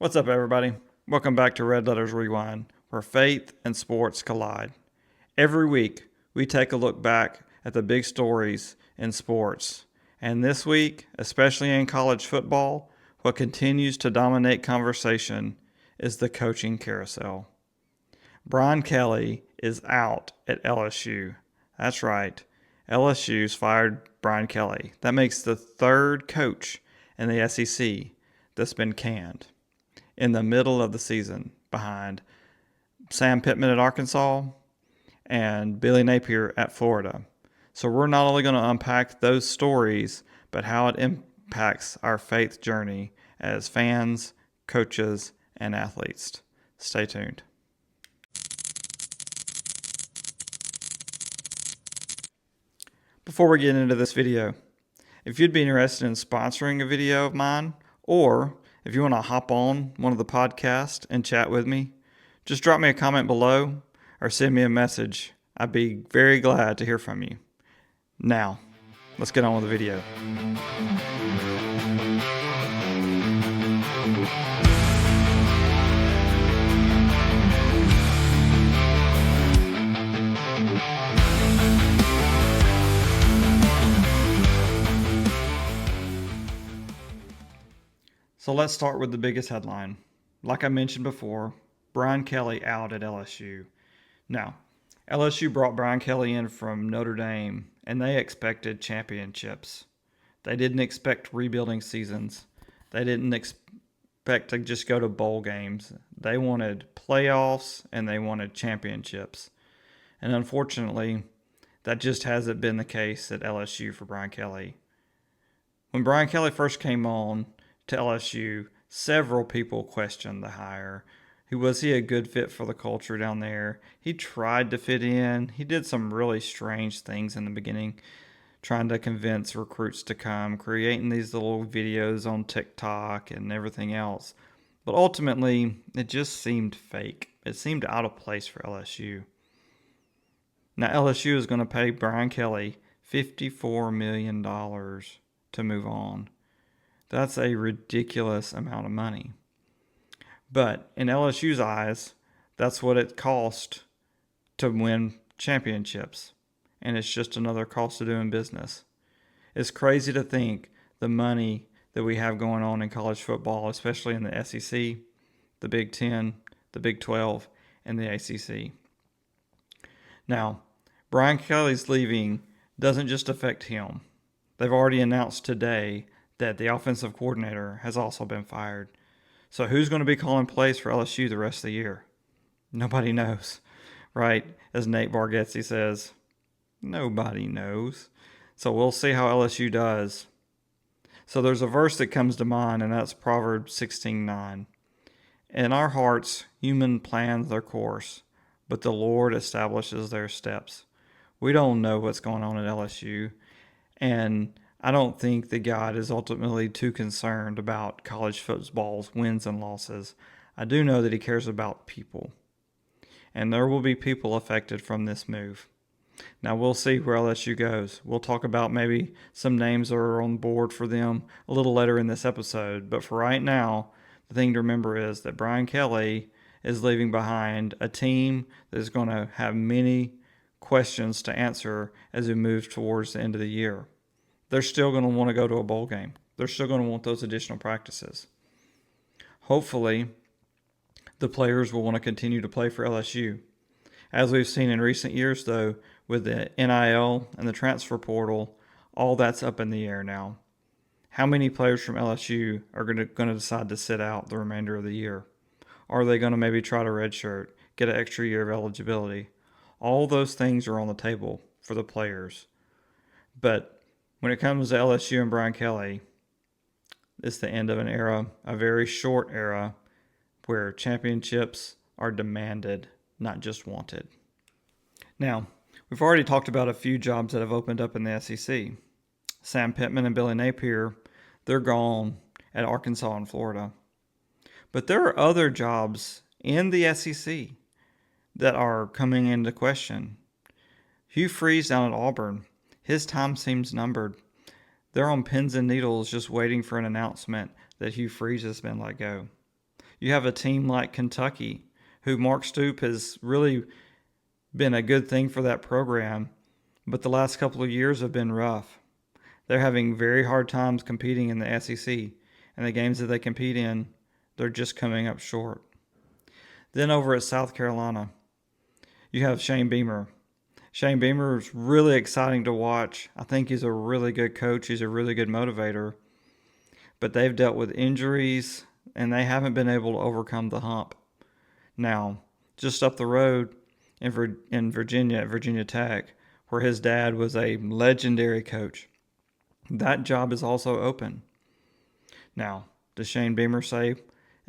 What's up, everybody? Welcome back to Red Letters Rewind, where faith and sports collide. Every week, we take a look back at the big stories in sports. And this week, especially in college football, what continues to dominate conversation is the coaching carousel. Brian Kelly is out at LSU. That's right. LSU's fired Brian Kelly. That makes the third coach in the SEC that's been canned in the middle of the season, behind Sam Pittman at Arkansas and Billy Napier at Florida. So we're not only going to unpack those stories, but how it impacts our faith journey as fans, coaches, and athletes. Stay tuned. Before we get into this video, if you'd be interested in sponsoring a video of mine, or if you want to hop on one of the podcasts and chat with me, just drop me a comment below or send me a message. I'd be very glad to hear from you. Now, let's get on with the video. So let's start with the biggest headline. Like I mentioned before, Brian Kelly out at LSU. Now, LSU brought Brian Kelly in from Notre Dame, and they expected championships. They didn't expect rebuilding seasons. They didn't expect to just go to bowl games. They wanted playoffs, and they wanted championships. And unfortunately, that just hasn't been the case at LSU for Brian Kelly. When Brian Kelly first came on to LSU, several people questioned the hire. Was he a good fit for the culture down there? He tried to fit in. He did some really strange things in the beginning, trying to convince recruits to come, creating these little videos on TikTok and everything else. But ultimately, it just seemed fake. It seemed out of place for LSU. Now, LSU is going to pay Brian Kelly $54 million to move on. That's a ridiculous amount of money. But in LSU's eyes, that's what it cost to win championships. And it's just another cost of doing business. It's crazy to think the money that we have going on in college football, especially in the SEC, the Big 10, the Big 12, and the ACC. Now, Brian Kelly's leaving doesn't just affect him. They've already announced today that the offensive coordinator has also been fired. So who's going to be calling plays for LSU the rest of the year? Nobody knows, right? As Nate Bargatze says, nobody knows. So we'll see how LSU does. So there's a verse that comes to mind, and that's Proverbs 16:9. In our hearts, human plans their course, but the Lord establishes their steps. We don't know what's going on at LSU, and I don't think that God is ultimately too concerned about college football's wins and losses. I do know that he cares about people. And there will be people affected from this move. Now we'll see where LSU goes. We'll talk about maybe some names that are on board for them a little later in this episode. But for right now, the thing to remember is that Brian Kelly is leaving behind a team that is going to have many questions to answer as we move towards the end of the year. They're still going to want to go to a bowl game. They're still going to want those additional practices. Hopefully, the players will want to continue to play for LSU. As we've seen in recent years, though, with the NIL and the transfer portal, all that's up in the air now. How many players from LSU are going to decide to sit out the remainder of the year? Are they going to maybe try to redshirt, get an extra year of eligibility? All those things are on the table for the players. But when it comes to LSU and Brian Kelly, it's the end of an era, a very short era, where championships are demanded, not just wanted. Now, we've already talked about a few jobs that have opened up in the SEC. Sam Pittman and Billy Napier, they're gone at Arkansas and Florida. But there are other jobs in the SEC that are coming into question. Hugh Freeze down at Auburn, his time seems numbered. They're on pins and needles just waiting for an announcement that Hugh Freeze has been let go. You have a team like Kentucky, who Mark Stoops has really been a good thing for that program, but the last couple of years have been rough. They're having very hard times competing in the SEC, and the games that they compete in, they're just coming up short. Then over at South Carolina, you have Shane Beamer. Shane Beamer is really exciting to watch. I think he's a really good coach. He's a really good motivator. But they've dealt with injuries, and they haven't been able to overcome the hump. Now, just up the road in Virginia, at Virginia Tech, where his dad was a legendary coach, that job is also open. Now, does Shane Beamer say,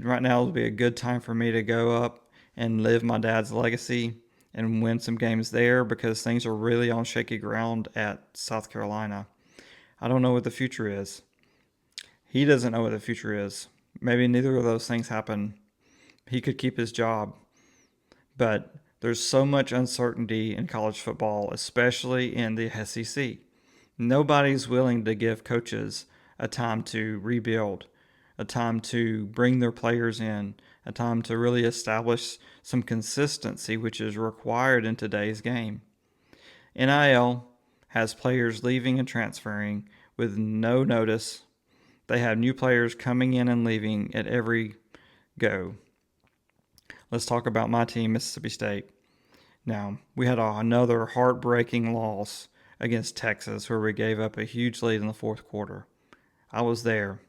right now will be a good time for me to go up and live my dad's legacy and win some games there because things are really on shaky ground at South Carolina? I don't know what the future is. He doesn't know what the future is. Maybe neither of those things happen. He could keep his job. But there's so much uncertainty in college football, especially in the SEC. Nobody's willing to give coaches a time to rebuild, a time to bring their players in, a time to really establish some consistency, which is required in today's game. NIL has players leaving and transferring with no notice. They have new players coming in and leaving at every go. Let's talk about my team, Mississippi State. Now, we had another heartbreaking loss against Texas where we gave up a huge lead in the fourth quarter. I was there.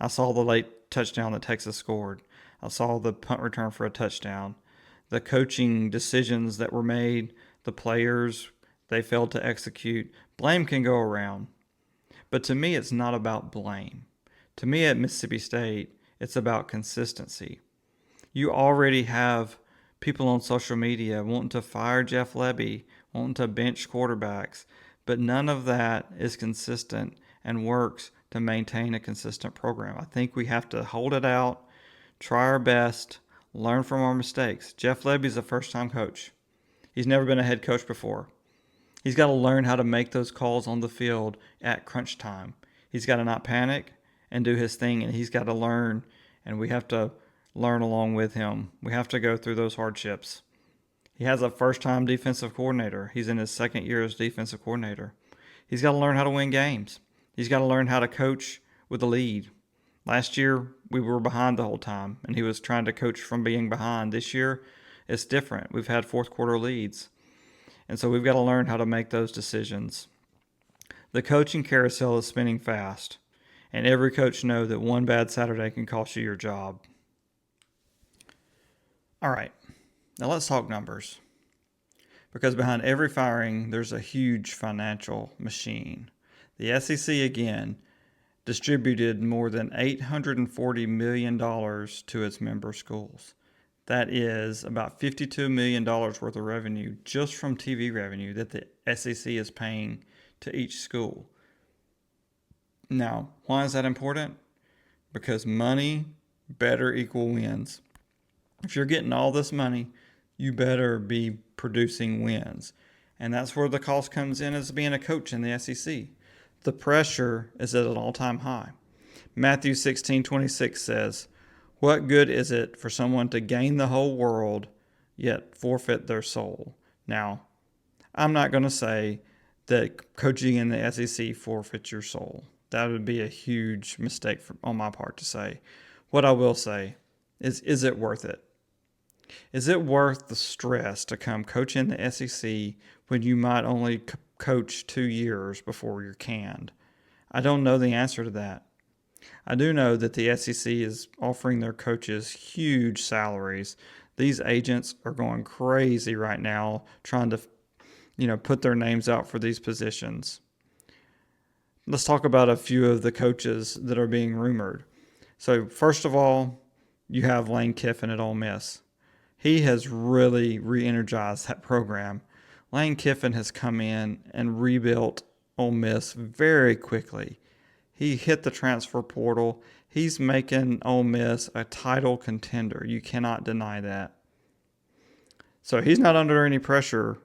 I saw the late touchdown that Texas scored. I saw the punt return for a touchdown. The coaching decisions that were made, the players, they failed to execute. Blame can go around. But to me, it's not about blame. To me at Mississippi State, it's about consistency. You already have people on social media wanting to fire Jeff Lebby, wanting to bench quarterbacks, but none of that is consistent and works to maintain a consistent program. I think we have to hold it out, try our best, learn from our mistakes. Jeff Lebby's a first-time coach. He's never been a head coach before. He's got to learn how to make those calls on the field at crunch time. He's got to not panic and do his thing, and he's got to learn, and we have to learn along with him. We have to go through those hardships. He has a first-time defensive coordinator. He's in his second year as defensive coordinator. He's got to learn how to win games. He's got to learn how to coach with a lead. Last year, we were behind the whole time, and he was trying to coach from being behind. This year, it's different. We've had fourth quarter leads, and so we've got to learn how to make those decisions. The coaching carousel is spinning fast, and every coach knows that one bad Saturday can cost you your job. All right, now let's talk numbers. Because behind every firing, there's a huge financial machine. The SEC, again, distributed more than $840 million to its member schools. That is about $52 million worth of revenue just from TV revenue that the SEC is paying to each school. Now, why is that important? Because money better equal wins. If you're getting all this money, you better be producing wins. And that's where the cost comes in as being a coach in the SEC. The pressure is at an all-time high. Matthew 16:26 says, "What good is it for someone to gain the whole world, yet forfeit their soul?" Now, I'm not going to say that coaching in the SEC forfeits your soul. That would be a huge mistake on my part to say. What I will say is it worth it? Is it worth the stress to come coach in the SEC when you might only coach 2 years before you're canned? I don't know the answer to that. I do know that the SEC is offering their coaches huge salaries. These agents are going crazy right now trying to, put their names out for these positions. Let's talk about a few of the coaches that are being rumored. So first of all, you have Lane Kiffin at Ole Miss. He has really re-energized that program. Lane Kiffin has come in and rebuilt Ole Miss very quickly. He hit the transfer portal. He's making Ole Miss a title contender. You cannot deny that. So he's not under any pressure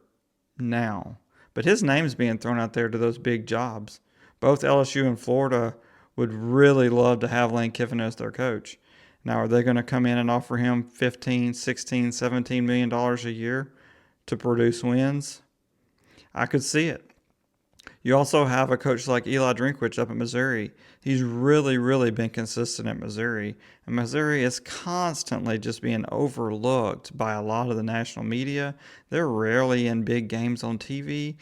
now. But his name's being thrown out there to those big jobs. Both LSU and Florida would really love to have Lane Kiffin as their coach. Now, are they going to come in and offer him $15, $16, $17 million a year to produce wins? I could see it. You also have a coach like Eli Drinkwitz up at Missouri. He's really been consistent at Missouri. And Missouri is constantly just being overlooked by a lot of the national media. They're rarely in big games on TV.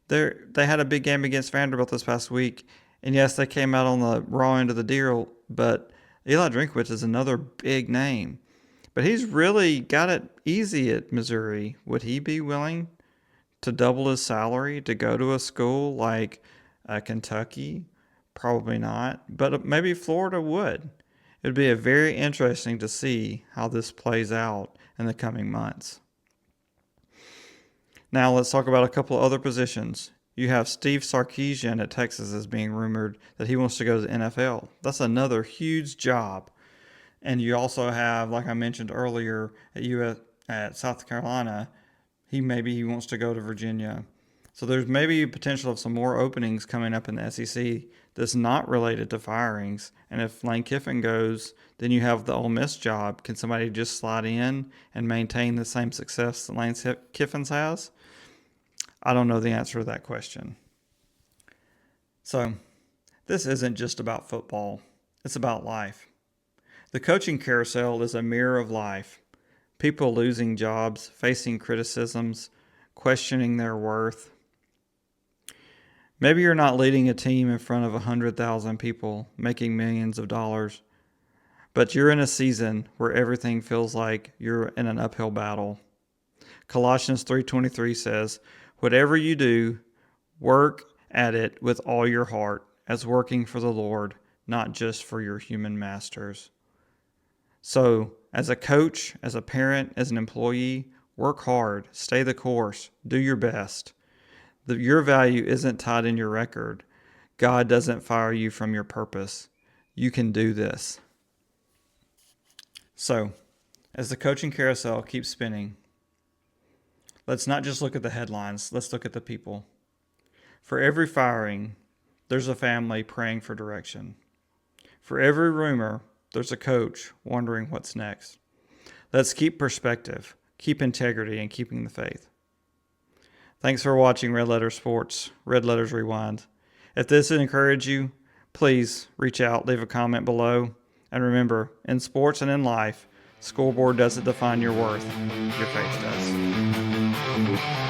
They had a big game against Vanderbilt this past week. And yes, they came out on the raw end of the deal, but Eli Drinkwitz is another big name. But he's really got it easy at Missouri. Would he be willing to double his salary to go to a school like Kentucky? Probably not, but maybe Florida would. It would be very interesting to see how this plays out in the coming months. Now let's talk about a couple of other positions. You have Steve Sarkisian at Texas is being rumored that he wants to go to the NFL. That's another huge job. And you also have, like I mentioned earlier, at South Carolina, he wants to go to Virginia. So there's maybe potential of some more openings coming up in the SEC that's not related to firings. And if Lane Kiffin goes, then you have the Ole Miss job. Can somebody just slide in and maintain the same success that Lane Kiffin's has? I don't know the answer to that question. So this isn't just about football. It's about life. The coaching carousel is a mirror of life. People losing jobs, facing criticisms, questioning their worth. Maybe you're not leading a team in front of 100,000 people making millions of dollars, but you're in a season where everything feels like you're in an uphill battle. Colossians 3:23 says, "Whatever you do, work at it with all your heart, as working for the Lord, not just for your human masters." So, as a coach, as a parent, as an employee, work hard, stay the course, do your best. Your value isn't tied in your record. God doesn't fire you from your purpose. You can do this. So, as the coaching carousel keeps spinning, let's not just look at the headlines, let's look at the people. For every firing, there's a family praying for direction. For every rumor, there's a coach wondering what's next. Let's keep perspective, keep integrity, and keeping the faith. Thanks for watching Red Letter Sports, Red Letters Rewind. If this encouraged you, please reach out, leave a comment below. And remember, in sports and in life, scoreboard doesn't define your worth, your faith does.